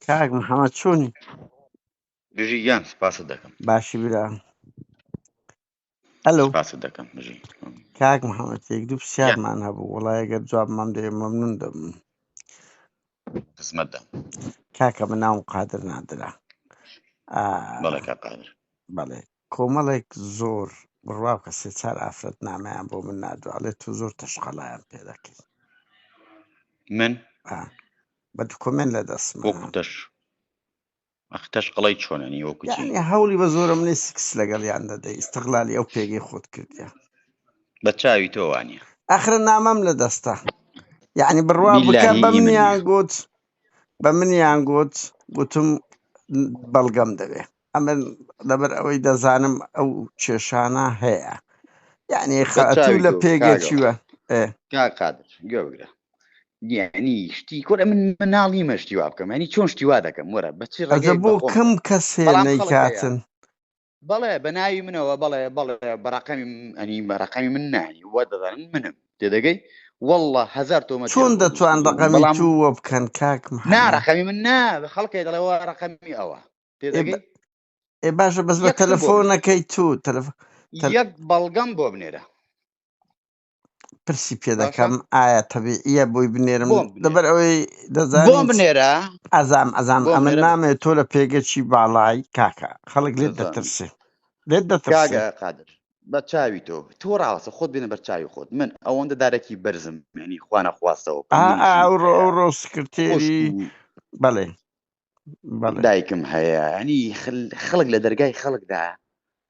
کاک محەممەد چۆنی؟ بژیان سپاست دەکەم. باشی برا. هەلو سپاست دەکەم بژی. کاک محەممەد یەک دوو پرسیارمان هەبوو، وەڵای ئەگەر جوابمان دەوێ مەمنوون دەبم. خزمەتدا. کاکە من ناوم قادر نادرا. بەڵێ کا قادر. بەڵێ کۆمەڵێک زۆر بڕوا بکە سێ چار ئافرەت نامەیان بۆ من نادووەڵێ تو زۆر تەشقەڵایان پێ دەکەی. من بە دوکۆمێن لە دەستمە وەکو تەشقەڵەی چۆنەنی وەکو چی؟ یعنی هەوڵی بە زۆرم لێ سکس لەگەڵیان دەدەی ئیستیقلالی ئەو پێگەی خۆت کردیە. بە چاوی تۆ وانە. ئاخرە نامەم لە دەستە. یعنی بڕوا بکە بە منیان گوت گوتم بەڵگەم دەوێ. ئەمن لەبەر ئەوەی دەزانم ئەو کێشانە هەیە. یعنی خەتوو لە پێگەچیوە کا قادر گوێ بگرە. یعنی شتی کۆرە من ناڵی مەشتی وا بکەم، ینی چۆن شتی وا دەکەم وەرە بەچی ڕێگە بۆ کەم کەسێ نەیکاتن. بەڵێ بە ناوی منەوە بەڵێ بەڕقەمی ئەنی بەڕقەمی من نانی وە دەدانن منم تێدەگەی والله 1000 تۆمە چۆن دەتوان ڕقەمی تووە بکەن کاک ناڕقەمی من نا خەڵکی دەڵێەوە ڕقەمی ئەوە تێدەگەی باشە بەس بە تەلەفۆنەکەی تو یەک بەڵگەم بۆ بنێرە پرسی پێ دەکەم ئایا تەبیعیە بۆی بنێرم لەبەر ئەوەی دەزانم بۆ بنێرە ئازام ئەمە نامێت تۆ لە پێگەچی باڵای کاکە خەڵک لێت دەترسێ لێت دەترسێ قادر بە چاوی تۆ ڕاوەسە خۆت بێنە بەر چاوی خۆت من ئەوەندە دارێکی بەرزم ینی خوانە خواستەوە ئەوڕۆ سکرتێری بەڵێ دایکم هەیە ینی خەڵک لە دەرگای خەڵکدا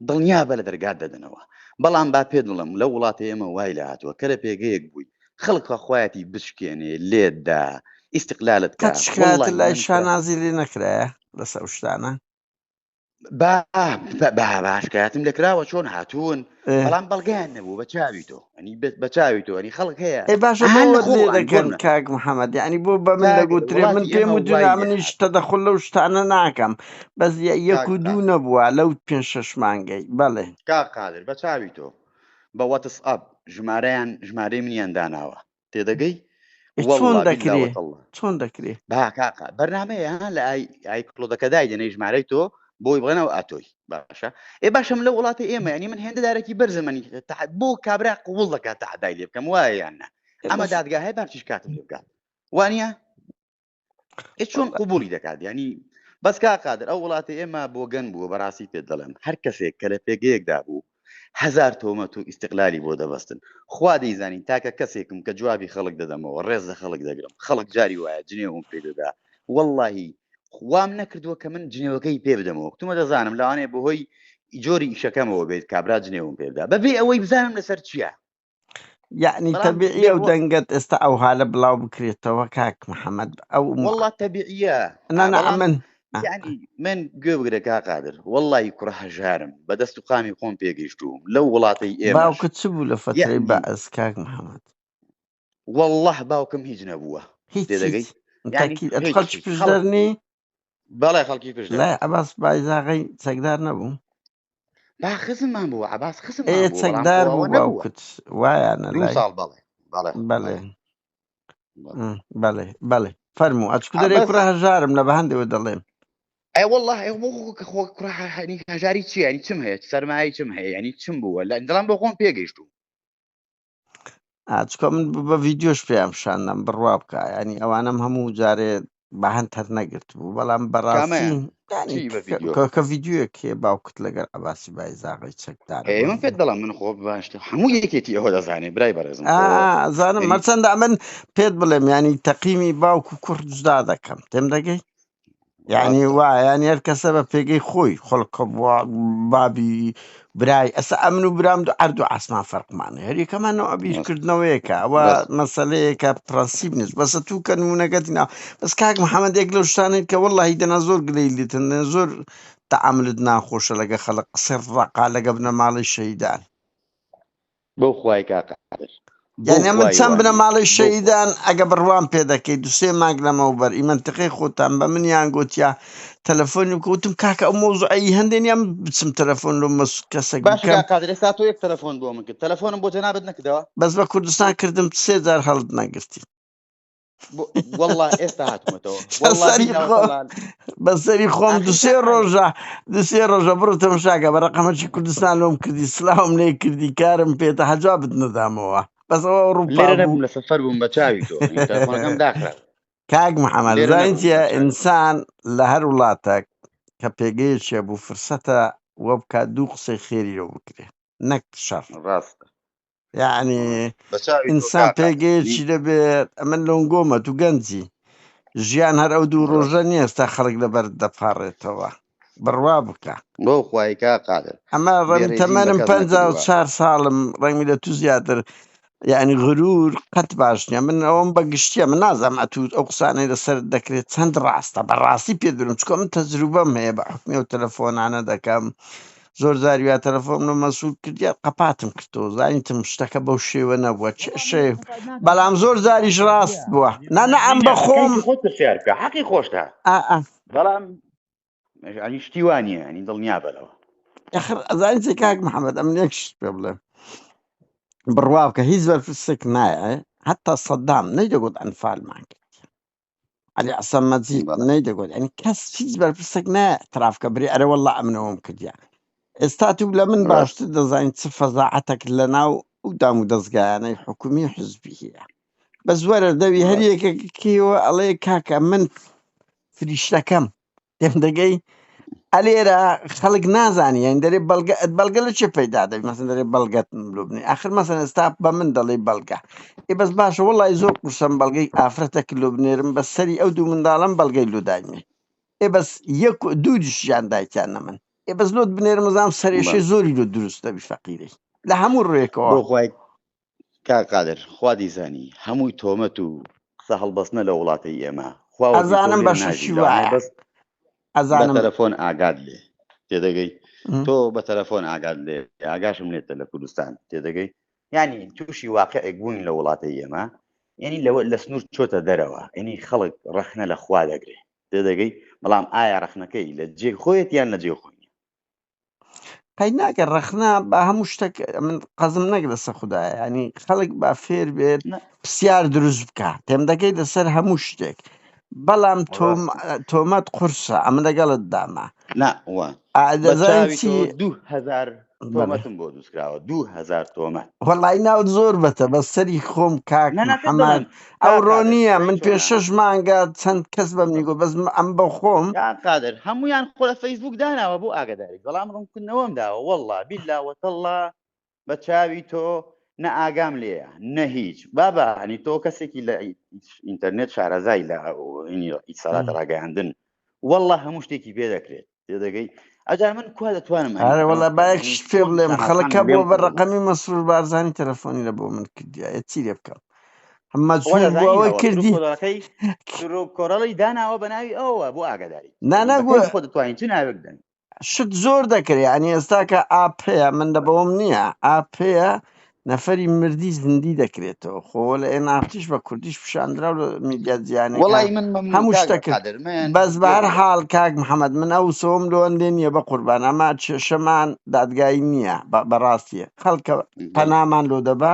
دڵنیا بە لە دەرگات دەدەنەوە بەڵام با پێ دڵم لە وڵاتی ئێمە وای لە هاتووە کە لە پێگەیەک بووی خەڵکە خۆیەتی بشکێنێ لێتدا ئیستیقلالت کە شکایەت لای شانازی لێ نەکرایە لەسەر ئەو شتانە باشکاتم لەکراوە چۆن هاتوون بەڵام بەڵگەیان نەبوو بە چاوی تۆ ئەنی بە چاوی تۆ ئەنی خەڵک هەیە باشە لێ دەکەن کاک محەممەد یعنی بۆ بە من دەگوترێ من پێم وجونا منیش تەدەخل لەو شتانە ناکەم بەس یەک و دوو نەبووە لەو 5-6 مانگەی بەڵێ کا قادر بە چاوی تۆ بە واتسئاپ ژمارەی منیان داناوە تێدەگەی چۆن دەکرێت باکاقا بەرنامەیە لە ئای کلۆدەکەدای دێنەی ژمارەی تۆ بۆی بڵێنەوە ئاتۆی باشە باشم لە وڵاتی ئێمە ینی من هێندەدارێکی بەرزمەنی بۆ کابرا قوڵ دەکات تەحدای لێ بکەم وایە یاننا ئەمە دادگا هەیە بارچیش کاتم لێ بکات وانە چۆن قوبولی دەکات ینی بەس کا قادر ئەو وڵاتی ئێمە بۆ گەن بووە بەڕاستی پێ دەڵێم هەر کەسێک کە لە پێگەیەکدا بوو 1000 تۆمەت و ئیستیقلالی بۆ دەبەستن خوا دەیزانین تاکە کەسێکم کە جوابی خەڵک دەدەمەوە ڕێز لە خەڵک دەگرم خەڵک جاری وایە جنێوم پێ دەدا واللهی خوام نەکردووە کە من جنێوەکەی پێ بدەمەوە تومە دەزانم لەوانەیە بەهۆی جۆری ئیشەکەمەوە بێت کابرا جنێوم پێ بدا بەبێ ئەوەی بزانم لەسەر چییە یعنی تەبیعیە و دەنگت ئێستا ئەو حالە بڵاو بکرێتەوە کاک محەممەد ئەو والله تەبیعیە من گوێ بگرە کا قادر واللهی کوڕە هەژارم بەدەست و قامی خۆم پێگەیشتوم لەو وڵاتی ئێمە باوکت چ بوو لە فەترەی بەعز کاک محەممەد والله باوکم هیچ نەبووە تێدەگەی خەڵکی پشدەرنی بەڵێ خەڵکی پشت لای عەباس بایزاغی چەکدار نەبوو با خزممان بووە عەباس خزم چەکدار بوو باوکت وایانە لای ساڵ بەڵێ فەرموو ئەچکو دەرێ کوڕە هەژارم لە بە هەندێوە دەڵێم والله خۆ کوڕانی هەژاری چی ینی چم هەیە سەرمایی چم هەیە ینی چم بووە لە دڵم بۆ خۆم پێگەیشتوم ئاچکە من بە ڤیددیۆش پێیان شاندەم بڕوا بکە ینی ئەوانم هەموو جارێ بەهەن هەر نەگرت بوو بەڵام بەڕاستی کە ڤیددیۆکێ باوکت لەگەر عەباسی بایزاغی چەکدار من پێت دەڵام من خۆ باشتر هەموو یەکێتی ئەوە دەزانێ برای بەڕێزم زانم مەچەندە من پێت بڵێم ینی تەقیمی باوک و کوڕ جودا دەکەم تێم دەگەی یعنی وایە ینی هەر کەسە بە پێگەی خۆی خۆڵکە بابی برای ئەسا ئەمن و برام دو ئەرد و ئاسمان فەرقمانە هەریەکەمانەوە بیرکردنەوەیەکە ئەوە مەسەلەیەکە پرەنسیب نیست بەسە تو کە نمونەکەتی ناو بەس کاک محەممەد لەو شتانێت کە وەڵڵاهی دەنا زۆر گلەی لێتن زۆر تەعاملت ناخۆشە لەگە خەڵک قسەی ڕقا لەگە بنە ماڵی شەهیدان بۆ خوای کاکە یعنی من چەند بنە ماڵی شەهیدان ئەگە بڕوان پێ دەکەی 2-3 مانگ لەمەوبەر ئیمەنتقەی خۆتان بە منیان گوتیا تەلەفۆنی بکەوتم کاکە ئەو مۆزوعی هەندێنیان بچم تەلەفۆن لە کەسێک ئێستا تۆ یەک تەلەفۆن بۆ من کرد تەلەفۆنم بۆ جەنابەت نەکردەوە بەس بە کوردستان کردم 3 جار هەڵت نەگرتی والله ئێستا هاتوومەتەوە والله بەسەری خۆم دوسێ ڕۆژە بڕۆ تەماشاکە بە ڕقەمەکی کوردستان لۆم کردی سلااوم لێ کردی کارم پێێتە حەجا بنەدامەوە بەسەوە ڕووپێرە نەبووم لە سەفەر بووم بە چاوی تۆ تەلەفۆنەکەم داخرا کاک محەممەد زانیتە ئینسان لە هەر وڵاتێک کە پێگەیەکێ بوو فرسەتە وە بکات دوو قسەی خێریەوە بکرێ نەک شەڕ ڕاستە یعنی ئینسان پێگەیەکی دەبێت ئەمە لۆنگۆمە تو گەنجی ژیان هەر ئەو دوو ڕۆژە نیە ئێستا خەڵک لەبەر دەپارڕێتەوە بڕوا بکە بۆ خوایکە قادر ئەمە ڕەنتەمەنم 54 ساڵم ڕەنگی لە تو زیاتر یعنی غرور قەت باش نییە من ئەوم بەگشتیە من نازانم ئەتو ئەو قسانەی لەسەر دەکرێت چەند ڕاستە بەڕاستی پێدرم چکۆ من تەجروبەم هەیە بە حکمی و تەلەفۆنانە دەکەم زۆر زاریوە تەلەفۆن لە مەسوول کردیا قەپاتم کردەوە زانیتم شتەکە بەو شێوە نەبووە چێشێ بەڵام زۆر زاریش ڕاست بووە نانە ئەم بە خۆم حەقی خۆشتە بەڵام شتیوانە ئەنی دڵنیا بەرەوە ئەزانیتی کاک محەممەد ئەم نێکشت پێ بڵێ بڕوا بکە هیچ بەرپرسێک نایە حتا سەدام نەیدەگوت ئەنفالمان کرد علی حەسەن مەجید نەیدەگوت ئەنی کەس هیچ بەرپرسێک نایە ترافکە بری ئەرە وەڵڵا ئەمنەوەم کردیا ئێستا تو لە من باشتر دەزانین چ فەزاعەتێک لە ناو ئەو دام و دەستگایانەی حکومی حزبی هەیە بە زوەرە دەوی هەر یەکێکەوە ئەڵێ کاکە من فریشتەکەم دێم دەگەی ئەلێرە خەڵک نازانی یان دەرێ بەڵگە لە چێ پەیدا دەبی مەسەن دەرێ بەڵگەت لوبنی آخر مەسەن ئێستا بە من دەڵێ بەڵگە ئی بەس باشە وەڵی زۆر قورسم بەڵگەی ئافرەتێک لوبنێرم بە سەری ئەو دوو منداڵم بەڵگەی لودانیێ ئێ بەس یەک دوو دیشیان دایکیان نە من ئێ بەس لۆت بنێرم مەزام سەرێشەی زۆری لۆ دروست دەبی فەقیرەی لە هەموو ڕێکەوە کاقادر خوا دیزانی هەمووی تۆمەت و قسە هەڵبەستنە لە وڵاتی ئێمە ئەزانم بە شەشی وایە ئەزانم تەلەفۆن ئاگاد لێ تێدەگەی تۆ بە تەلەفۆن ئاگاد لێ ئاگاشم لێتە لە کوردستان تێدەگەی ینی تووشی واقعێک بوون لە وڵاتی ئێمە ینی لە سنوور چۆتە دەرەوە ینی خەڵک ڕەخنە لە خوا دەگرێ تێدەگەی بەڵام ئایا ڕەخنەکەی لە جێ خۆیەت یان لە جێ خۆی قەی ناکە ڕەخنا بە هەموو شتێک من قەزم نەک لەسە خوددایە ینی خەڵک با فێر بێت پرسیار دروست بکە تێم دەکەی لەسەر هەموو شتێک بەڵام تۆمەت قورسە ئەمە لەگەڵت داما دەزانیتی 2000 تۆمەتم بۆ دروستکراوە 2000 تۆمەت وەڵی ناوت زۆر بەتە بە سەری خۆم کاک محەممەد ئەو ڕۆنیە من پێ 6 مانگە چەند کەس بەم نیگۆ بەس ئەم بە خۆم قادر هەمویان خۆ لە فەیسبوک داناوە بۆ ئاگداری بەڵام ڕوونکردنەوەم داوە وەڵڵا بیللا وەتەڵڵا بە چاوی تۆ نە ئاگام لێە نە هیچ بابا هەنی تۆ کەسێکی لە ئینتەرنێت شارەزای لە ئیسالات ڕاگەیاندن وەڵڵا هەموو شتێکی پێ دەکرێت تێدەگەی ئەجا من کوا دەتوانم وەڵا باەکش پێ بڵێم خەڵکە بۆ بە ڕقەمی مەسرور بارزانانی تەلەفۆنی لە بۆ من کردیە چی لێ بکەم هەممەوە کردی کۆڕەڵی داناوە بە ناوی ئەوە بۆ ئاگداری نانەگوە خۆ دەتوانین چ ناوێکدەن شت زۆر دەکرێت ئەنی ئێستا کە ئاپەیە من دەبەوەم نییە ئاپەیە نەفەری مردی زندی دەکرێتەوە خۆ لە ئێنافتیش بە کوردیش پیشاندرا و میدیا جیانە هەموو شتەکرد بەس بەهەر حاڵ کاک محەممەد من ئەو سۆم لۆندێ نییە بە قوربان ئەما شەمان دادگایی نییە بەڕاستیە خەڵکە پەنامان لۆ دەبا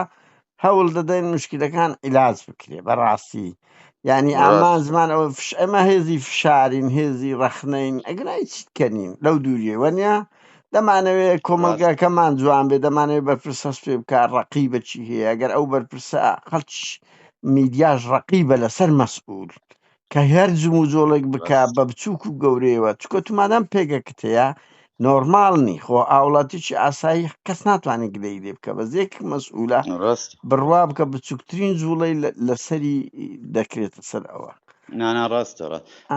هەوڵ دەدەین مشکلەکان عیلاج بکرێ بەڕاستی ینی ئامان زمان ئەمە هێزی فشارین هێزی ڕەخنەین ئەگرای چیتکەنین لەو دووریە وەنیا دەمانەوێت کۆمەلگاکەمان جوان بێ دەمانەوێت بەرپرسەس پێ بکە ڕەقی بەچی هەیە ئەگەر ئەو بەرپرسە خەڵک میدیاش ڕەقیبە لەسەر مەسئول کە هەر جم و جۆڵێک بکە بە بچووک و گەورەیەوە چکە تومادەم پێگەکت هەیە نۆرمال نی خۆ ئاوڵاتیی ئاسایی کەس ناتوانێت گلەی لێ بکە بەزێک مەسئولە بڕوا بکە بچووکترین جوڵەی لەسەری دەکرێتە سەر ئەوە نانا ڕاستە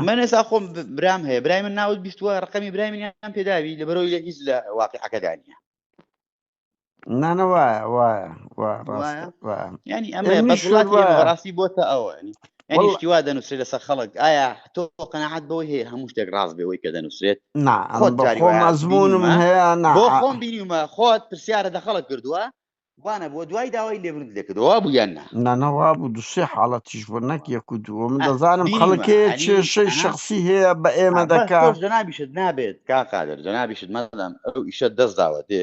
من ێستا خۆم برام هەیە برای من ناوت بیستوە ڕقەمی برای منیان پێداوی لە بەرەوەی لە هیچ لە واقعەکەدانە نانە وایە ینی ئەمە ڕاستی بۆتە ئەوە ینی شتیوا دەنووسێت لەسەر خەڵک ئایا تۆ قەنەعەت بەوەی هەیە هەموو شتێک ڕاست بێەوەی کە دەنووسێت مەزمونم هەیە بۆ خۆم بینیمە خۆت پرسیارە دە خەڵک کردووە وانە بۆ دوای داوای لێبرد لێکردەوە بوو یاننا نانەوا بوو دوسێ حاڵەتیش بۆ نەک یەک و دووە من دەزانم خەڵکەیە کێشەی شخصی هەیە بە ئێمە دەکات جەنابیشت نابێت کاقادر جەنابیشت مەدەم ئەو ئیشە دەست داوەتێ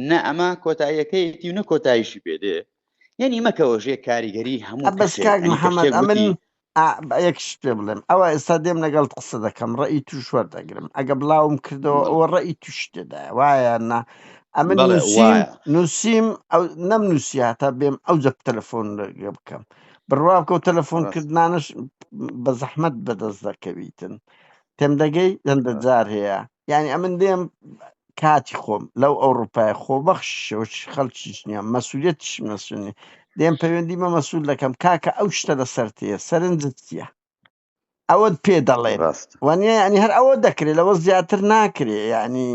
نە ئەمە کۆتاییەکەیەتی و نە کۆتاییشی پێدێ یعنی مەکەوەژێ کاریگەری هەموو بەس کاک محەممەد ئەمن یەکش پێ بڵێم ئەوە ئێستا دێم لەگەڵ قسە دەکەم ڕێی توش وەردەگرم ئەگە بڵاوم کردەوە ئەوە ڕێی توش تێدایە وایە نا ئەمن بەڵێ وایە نووسیم ئەو نەم نووسی هاتا بێم ئەو جەب تەلەفۆن لەگە بکەم بڕواکە و تەلەفۆن کردنانش بە زەحمەت بەدەست دەکەویتن تێم دەگەی هەندە جار هەیە یعنی ئەمن دێم کاتی خۆم لەو ئەوروپای خۆبەخشەوەش خەڵکیش نییە مەسوولێتش مەسوولنی دێم پەیوەندی مە مەسوول دەکەم کاکە ئەو شتە لەسەرتەیە سەرنجت چییە ئەوەت پێ دەڵێن وانە ینی هەر ئەوە دەکرێت لەوە زیاتر ناکرێ ینی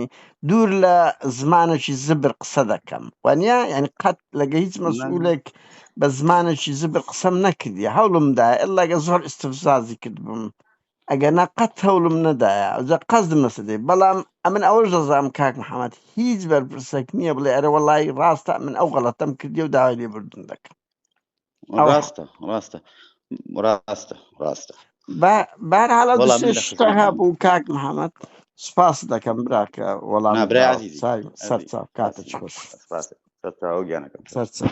دوور لە زمانێکی زبر قسە دەکەم وانە ینی قەت لەگە هیچ مەسئولێک بە زمانێکی زبر قسەم نەکردی هەوڵمدا ئەللاگە زۆر ئستفزازی کرد بم ئەگەر نەقەت هەوڵم نەدایە ئەوجا قەزم نەسەدەی بەڵام ئەمن ئەوەش دەزانم کاک محەممەد هیچ بەرپرسێک نییە بڵێ ئەرە وەڵی ڕاستە من ئەو غەڵەتەم کردی و داوای لێبوردن دەکەم ڕاستە بارحاڵە شتا هەبوو کاک محەممەد سپاس دەکەم براکە وەڵام برای سەرچاو کاتە خۆش سەرچاو گیانەکەم سەرچاو